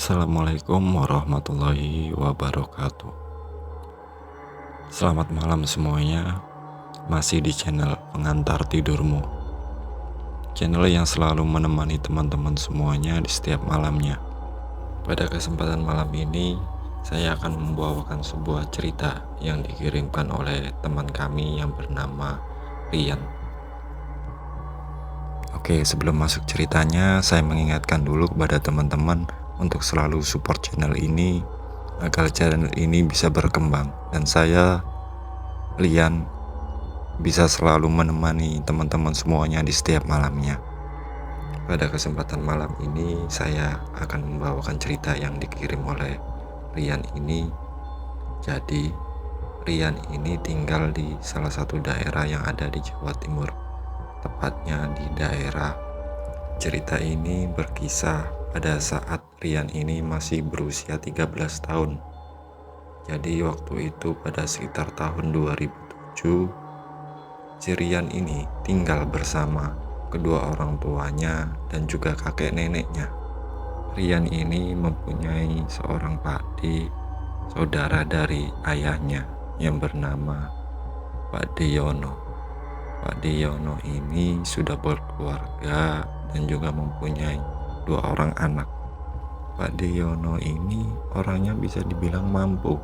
Assalamualaikum warahmatullahi wabarakatuh. Selamat malam semuanya. Masih di channel Pengantar Tidurmu, channel yang selalu menemani teman-teman semuanya di setiap malamnya. Pada kesempatan malam ini, saya akan membawakan sebuah cerita yang dikirimkan oleh teman kami yang bernama Rian. Oke, sebelum masuk ceritanya, saya mengingatkan dulu kepada teman-teman untuk selalu support channel ini agar channel ini bisa berkembang dan saya, Rian, bisa selalu menemani teman-teman semuanya di setiap malamnya. Pada kesempatan malam ini saya akan membawakan cerita yang dikirim oleh Rian ini. Jadi Rian ini tinggal di salah satu daerah yang ada di Jawa Timur, tepatnya di daerah. Cerita ini berkisah pada saat Rian ini masih berusia 13 tahun. Jadi waktu itu pada sekitar tahun 2007, si Rian ini tinggal bersama kedua orang tuanya dan juga kakek neneknya. Rian ini mempunyai seorang pakde, saudara dari ayahnya yang bernama Pak Deyono. Pak Deyono ini sudah berkeluarga dan juga mempunyai 2 orang anak. Pak Deyono ini orangnya bisa dibilang mampu.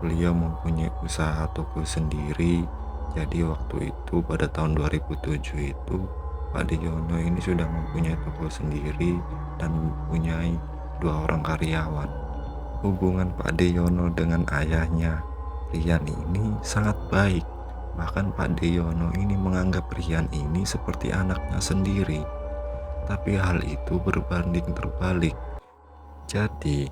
Beliau mempunyai usaha toko sendiri. Jadi waktu itu pada tahun 2007 itu Pak Deyono ini sudah mempunyai toko sendiri dan mempunyai 2 orang karyawan. Hubungan Pak Deyono dengan ayahnya Rian ini sangat baik. Bahkan Pak Deyono ini menganggap Rian ini seperti anaknya sendiri. Tapi hal itu berbanding terbalik. Jadi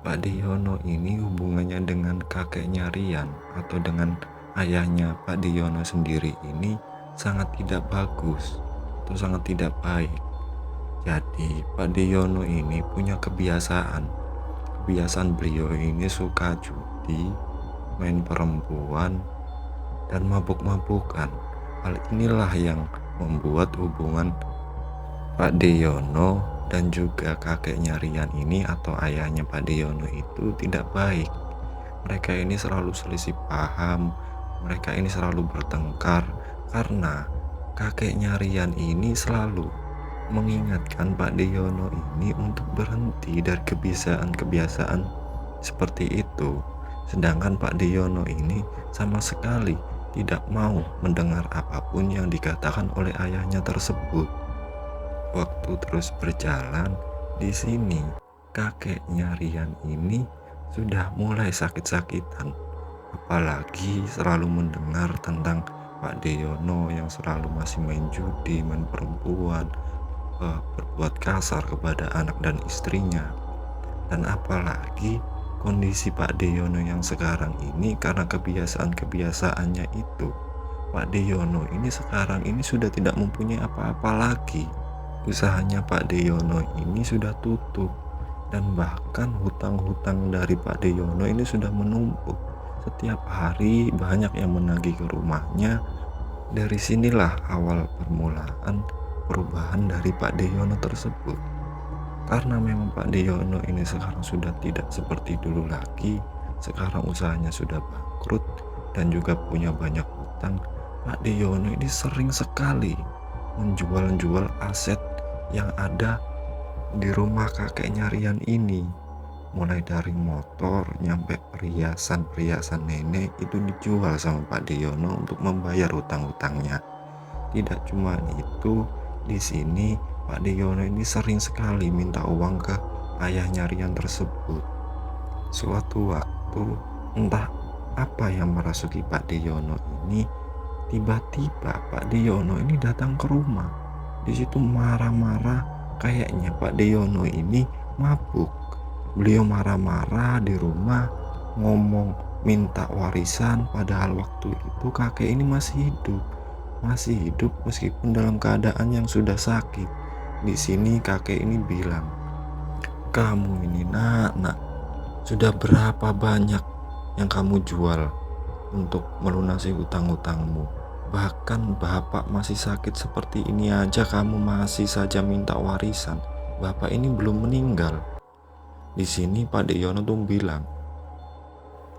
Pak Deyono ini hubungannya dengan kakeknya Rian atau dengan ayahnya Pak Deyono sendiri ini sangat tidak bagus atau sangat tidak baik. Jadi Pak Deyono ini punya kebiasaan beliau ini suka judi, main perempuan, dan mabuk-mabukan. Hal inilah yang membuat hubungan Pak Deyono dan juga kakeknya Rian ini atau ayahnya Pak Deyono itu tidak baik. Mereka ini selalu selisih paham, mereka ini selalu bertengkar karena kakeknya Rian ini selalu mengingatkan Pak Deyono ini untuk berhenti dari kebiasaan-kebiasaan seperti itu. Sedangkan Pak Deyono ini sama sekali tidak mau mendengar apapun yang dikatakan oleh ayahnya tersebut. Waktu terus berjalan, di sini kakeknya Rian ini sudah mulai sakit-sakitan. Apalagi selalu mendengar tentang Pak Deyono yang selalu masih main judi, main perempuan, berbuat kasar kepada anak dan istrinya. Dan apalagi kondisi Pak Deyono yang sekarang ini karena kebiasaan-kebiasaannya itu, Pak Deyono ini sekarang ini sudah tidak mempunyai apa-apa lagi. Usahanya Pak Deyono ini sudah tutup dan bahkan hutang-hutang dari Pak Deyono ini sudah menumpuk. Setiap hari banyak yang menagih ke rumahnya. Dari sinilah awal permulaan perubahan dari Pak Deyono tersebut. Karena memang Pak Deyono ini sekarang sudah tidak seperti dulu lagi. Sekarang usahanya sudah bangkrut dan juga punya banyak hutang. Pak Deyono ini sering sekali menjual aset yang ada di rumah kakeknya Rian ini. Mulai dari motor nyampe perhiasan nenek itu dijual sama Pak Deyono untuk membayar hutang-hutangnya. Tidak cuma itu, di sini Pak Deyono ini sering sekali minta uang ke ayahnya Rian tersebut. Suatu waktu entah apa yang merasuki Pak Deyono ini, tiba-tiba Pak Deyono ini datang ke rumah. Di situ marah-marah, kayaknya Pak Deyono ini mabuk. Beliau marah-marah di rumah, ngomong minta warisan, padahal waktu itu kakek ini masih hidup meskipun dalam keadaan yang sudah sakit. Di sini kakek ini bilang, "Kamu ini nak, sudah berapa banyak yang kamu jual untuk melunasi hutang-hutangmu? Bahkan bapak masih sakit seperti ini aja kamu masih saja minta warisan. Bapak ini belum meninggal." Di sini Pak Deyono tuh bilang,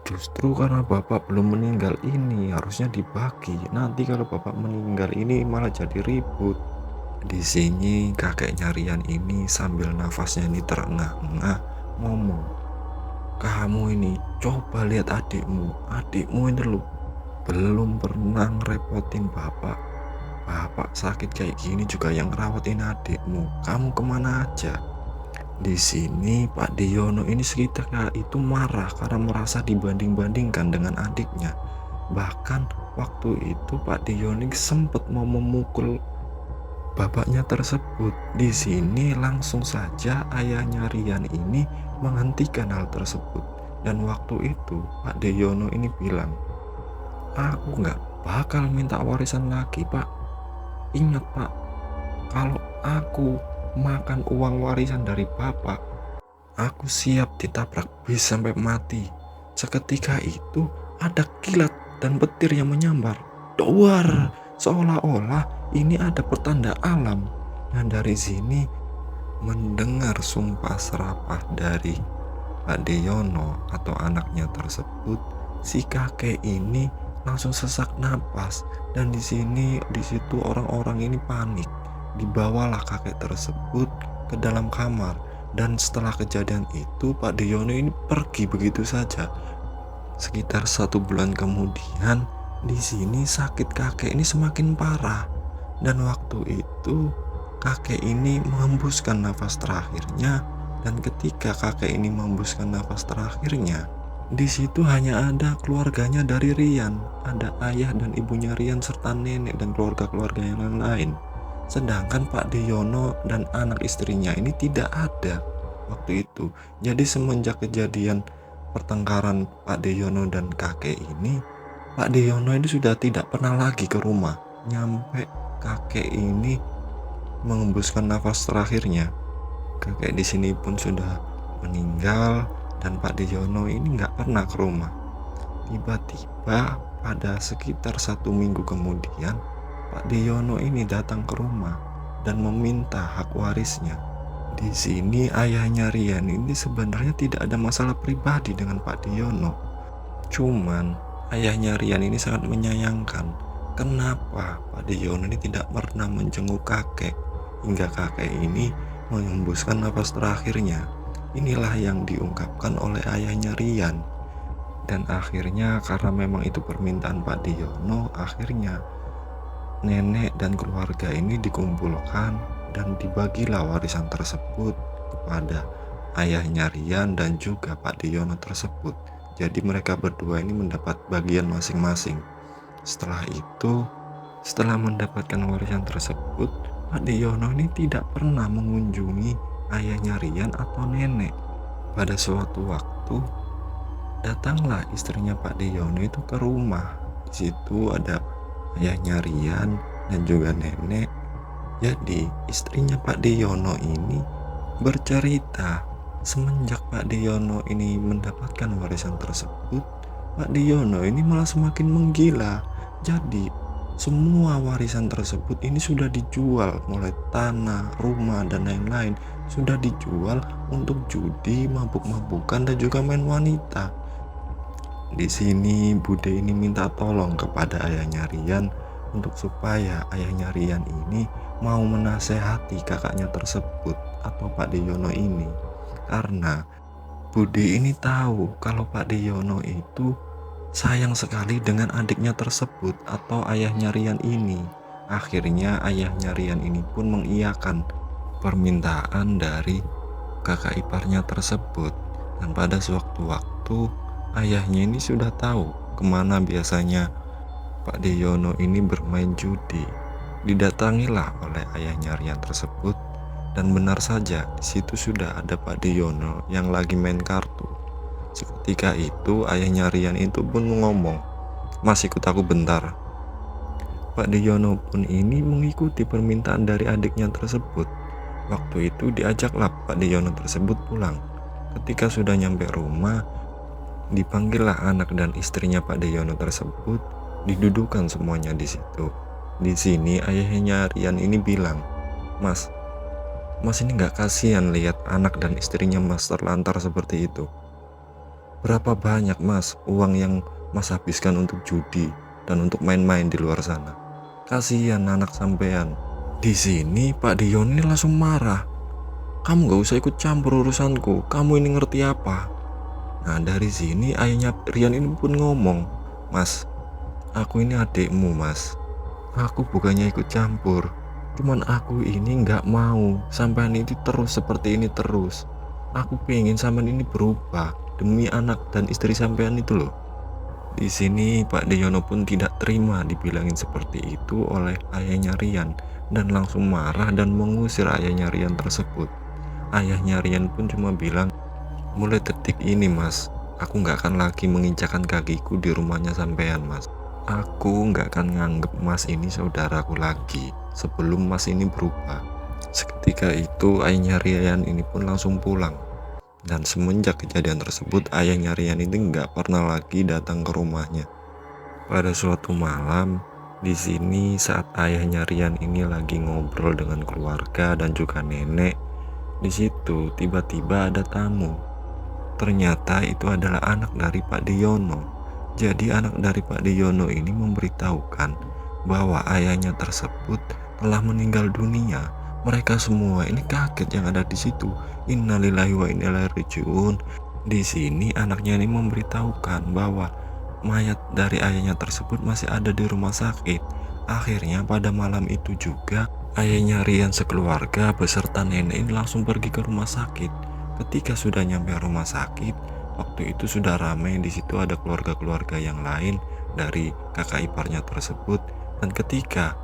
justru karena bapak belum meninggal ini harusnya dibagi. Nanti kalau bapak meninggal ini malah jadi ribut. Di sini kakeknya Rian ini sambil nafasnya ini terengah-engah ngomong, kamu ini coba lihat adikmu. Adikmu ini loh belum pernah ngerepotin bapak. Bapak sakit kayak gini juga yang ngerawatin adikmu. Kamu kemana aja? Di sini Pak Deyono ini sekitar itu marah karena merasa dibanding-bandingkan dengan adiknya. Bahkan waktu itu Pak Deyono sempat mau memukul bapaknya tersebut. Di sini langsung saja ayahnya Rian ini menghentikan hal tersebut. Dan waktu itu Pak Deyono ini bilang, aku nggak bakal minta warisan lagi Pak. Ingat Pak, kalau aku makan uang warisan dari bapak, aku siap ditabrak bis sampai mati. Seketika itu ada kilat dan petir yang menyambar. Doar, seolah-olah ini ada pertanda alam. Dan dari sini mendengar sumpah serapah dari Pak Deyono atau anaknya tersebut, si kakek ini langsung sesak napas. Dan di situ orang-orang ini panik. Dibawalah kakek tersebut ke dalam kamar. Dan setelah kejadian itu Pak Deyono ini pergi begitu saja. Sekitar 1 bulan kemudian, di sini sakit kakek ini semakin parah. Dan waktu itu kakek ini menghembuskan nafas terakhirnya. Dan ketika kakek ini menghembuskan nafas terakhirnya, di situ hanya ada keluarganya dari Rian, ada ayah dan ibunya Rian serta nenek dan keluarga-keluarga yang lain. Sedangkan Pak Deyono dan anak istrinya ini tidak ada waktu itu. Jadi semenjak kejadian pertengkaran Pak Deyono dan kakek ini, Pak Deyono ini sudah tidak pernah lagi ke rumah. Nyampe kakek ini mengembuskan nafas terakhirnya, kakek di sini pun sudah meninggal dan Pak Deyono ini nggak pernah ke rumah. Tiba-tiba pada sekitar 1 minggu kemudian, Pak Deyono ini datang ke rumah dan meminta hak warisnya. Di sini ayahnya Rian ini sebenarnya tidak ada masalah pribadi dengan Pak Deyono. Cuman ayahnya Rian ini sangat menyayangkan kenapa Pak Deyono ini tidak pernah menjenguk kakek hingga kakek ini menghembuskan nafas terakhirnya. Inilah yang diungkapkan oleh ayahnya Rian. Dan akhirnya karena memang itu permintaan Pak Deyono, akhirnya nenek dan keluarga ini dikumpulkan dan dibagilah warisan tersebut kepada ayahnya Rian dan juga Pak Deyono tersebut. Jadi mereka berdua ini mendapat bagian masing-masing. Setelah itu, setelah mendapatkan warisan tersebut, Pak Deyono ini tidak pernah mengunjungi ayahnya Rian atau nenek. Pada suatu waktu, datanglah istrinya Pak Deyono itu ke rumah. Di situ ada ayahnya Rian dan juga nenek. Jadi istrinya Pak Deyono ini bercerita, semenjak Pak Deyono ini mendapatkan warisan tersebut, Pak Deyono ini malah semakin menggila. Jadi semua warisan tersebut ini sudah dijual, mulai tanah, rumah, dan lain-lain sudah dijual untuk judi, mabuk-mabukan, dan juga main wanita. Di sini Bude ini minta tolong kepada ayahnya Rian untuk supaya ayahnya Rian ini mau menasehati kakaknya tersebut atau Pak Deyono ini. Karena Bude ini tahu kalau Pak Deyono itu sayang sekali dengan adiknya tersebut atau ayahnya Rian ini. Akhirnya ayahnya Rian ini pun mengiyakan permintaan dari kakak iparnya tersebut. Dan pada sewaktu-waktu ayahnya ini sudah tahu kemana biasanya Pak Deyono ini bermain judi. Didatangilah oleh ayahnya Rian tersebut. Dan benar saja di situ sudah ada Pak Deyono yang lagi main kartu. Seketika itu ayahnya Rian itu pun ngomong, "Mas, ikut aku bentar." Pak Deyono pun ini mengikuti permintaan dari adiknya tersebut. Waktu itu diajaklah Pak Deyono tersebut pulang. Ketika sudah nyampe rumah, dipanggillah anak dan istrinya Pak Deyono tersebut, didudukan semuanya di situ. Di sini ayahnya Rian ini bilang, "Mas, Mas ini nggak kasihan lihat anak dan istrinya Mas terlantar seperti itu. Berapa banyak Mas uang yang Mas habiskan untuk judi dan untuk main-main di luar sana. Kasihan anak sampean. Di sini Pak Dion ini langsung marah. Kamu gak usah ikut campur urusanku, kamu ini ngerti apa? Nah dari sini ayahnya Rian ini pun ngomong, Mas, aku ini adikmu Mas. Aku bukannya ikut campur, cuman aku ini nggak mau sampean ini terus seperti ini terus. Aku pengen sampean ini berubah demi anak dan istri sampean itu loh. Di sini Pak Deyono pun tidak terima dibilangin seperti itu oleh ayahnya Rian dan langsung marah dan mengusir ayahnya Rian tersebut. Ayahnya Rian pun cuma bilang, mulai detik ini Mas, aku nggak akan lagi menginjakan kakiku di rumahnya sampean Mas. Aku nggak akan nganggep Mas ini saudaraku lagi sebelum Mas ini berubah. Seketika itu ayahnya Rian ini pun langsung pulang. Dan semenjak kejadian tersebut ayahnya Rian ini nggak pernah lagi datang ke rumahnya. Pada suatu malam di sini saat ayahnya Rian ini lagi ngobrol dengan keluarga dan juga nenek, di situ tiba-tiba ada tamu. Ternyata itu adalah anak dari Pak Deyono. Jadi anak dari Pak Deyono ini memberitahukan bahwa ayahnya tersebut telah meninggal dunia. Mereka semua ini kaget yang ada di situ. Innalillahi wa inna ilaihi raji'un. Di sini anaknya ini memberitahukan bahwa mayat dari ayahnya tersebut masih ada di rumah sakit. Akhirnya pada malam itu juga ayahnya Rian sekeluarga beserta nenek ini langsung pergi ke rumah sakit. Ketika sudah nyampe rumah sakit, waktu itu sudah ramai. Di situ ada keluarga-keluarga yang lain dari kakak iparnya tersebut. Dan ketika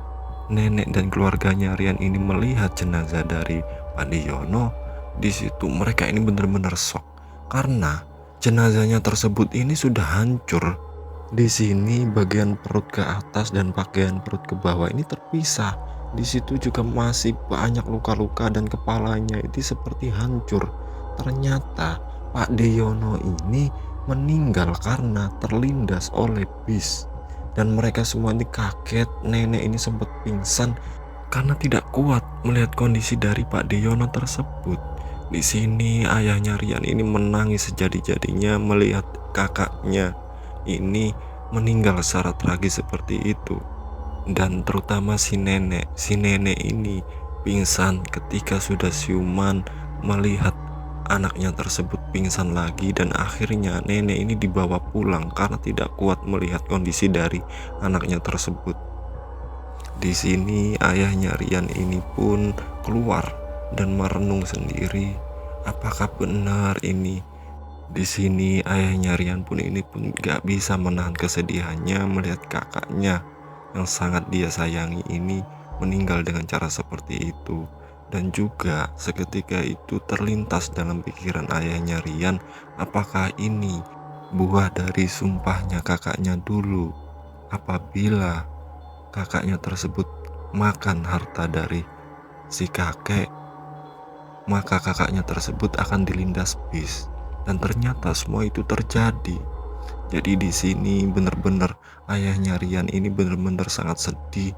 nenek dan keluarganya Rian ini melihat jenazah dari Pak Deyono, di situ mereka ini benar-benar shock karena jenazahnya tersebut ini sudah hancur. Di sini bagian perut ke atas dan bagian perut ke bawah ini terpisah. Di situ juga masih banyak luka-luka dan kepalanya itu seperti hancur. Ternyata Pak Deyono ini meninggal karena terlindas oleh bis. Dan mereka semua ini kaget, nenek ini sempat pingsan karena tidak kuat melihat kondisi dari Pak Deyono tersebut. Di sini ayahnya Rian ini menangis sejadi-jadinya melihat kakaknya ini meninggal secara tragis seperti itu. Dan terutama si nenek ini pingsan ketika sudah siuman melihat anaknya tersebut pingsan lagi, dan akhirnya nenek ini dibawa pulang karena tidak kuat melihat kondisi dari anaknya tersebut. Di sini ayahnya Rian ini pun keluar dan merenung sendiri, apakah benar ini? Di sini ayahnya Rian pun gak bisa menahan kesedihannya melihat kakaknya yang sangat dia sayangi ini meninggal dengan cara seperti itu. Dan juga seketika itu terlintas dalam pikiran ayahnya Rian, apakah ini buah dari sumpahnya kakaknya dulu? Apabila kakaknya tersebut makan harta dari si kakek, maka kakaknya tersebut akan dilindas bis. Dan ternyata semua itu terjadi. Jadi di sini benar-benar ayahnya Rian ini benar-benar sangat sedih